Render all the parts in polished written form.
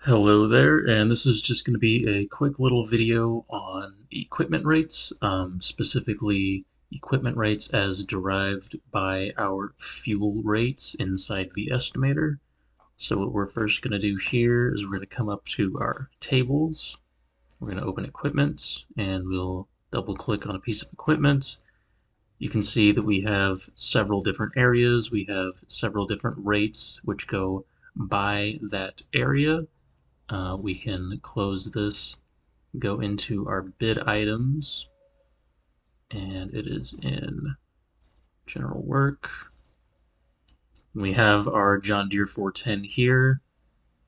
Hello there, and this is just going to be a quick little video on equipment rates, specifically equipment rates as derived by our fuel rates inside the estimator. So what we're first going to do here is we're going to come up to our tables. We're going to open equipment, and we'll double click on a piece of equipment. You can see that we have several different areas. We have several different rates which go by that area. We can close this, go into our bid items, and it is in general work. We have our John Deere 410 here.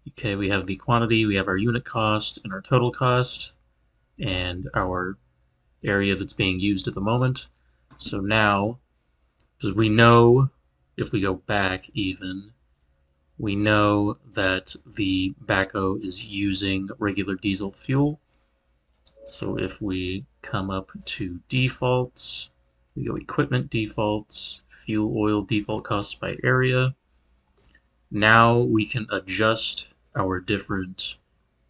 Okay, we have the quantity, we have our unit cost and our total cost, and our area that's being used at the moment. So now, because we know, if we go back even, we know that the backhoe is using regular diesel fuel. So if we come up to defaults, we go equipment defaults, fuel oil default costs by area. Now we can adjust our different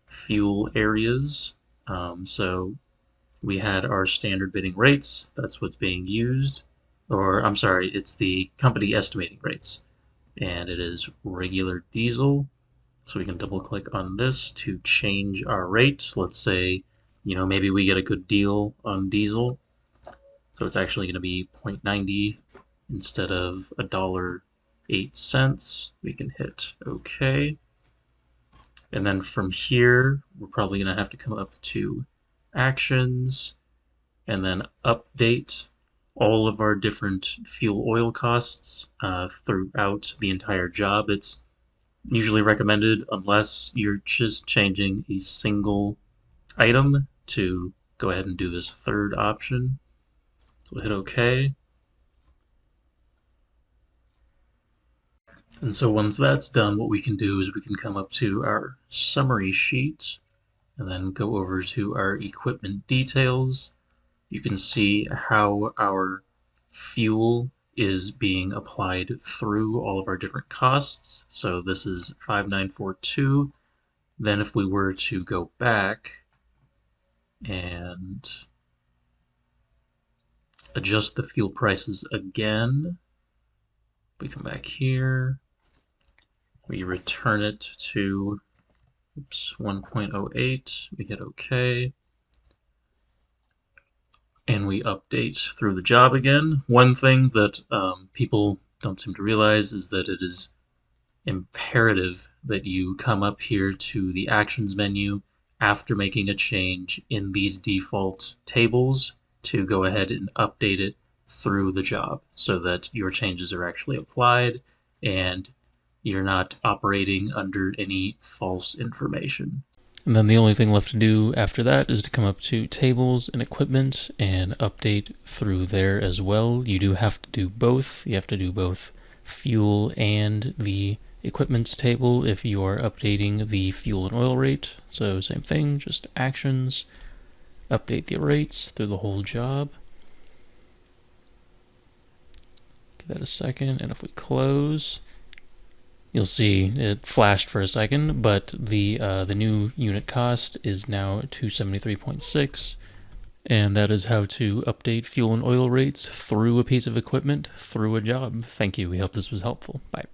fuel areas. So we had our standard bidding rates, that's what's being used. Or, I'm sorry, it's the company estimating rates. And it is regular diesel. So we can double click on this to change our rate. Let's say, maybe we get a good deal on diesel. So it's actually going to be 0.90 instead of $1.08. We can hit OK. And then from here, we're probably going to have to come up to actions and then update all of our different fuel oil costs throughout the entire job. It's usually recommended unless you're just changing a single item to go ahead and do this third option. So we'll hit OK. And so once that's done, what we can do is we can come up to our summary sheet and then go over to our equipment details. You can see how our fuel is being applied through all of our different costs. So this is 5942. Then if we were to go back and adjust the fuel prices again, if we come back here, we return it to 1.08, we hit OK. And we update through the job again. One thing that people don't seem to realize is that it is imperative that you come up here to the Actions menu after making a change in these default tables to go ahead and update it through the job so that your changes are actually applied and you're not operating under any false information. And then the only thing left to do after that is to come up to tables and equipment and update through there as well. You do have to do both. You have to do both fuel and the equipment's table if you are updating the fuel and oil rate. So same thing, just actions, update the rates through the whole job. Give that a second, and if we close, you'll see it flashed for a second, but the new unit cost is now 273.6, and that is how to update fuel and oil rates through a piece of equipment through a job. Thank you. We hope this was helpful. Bye.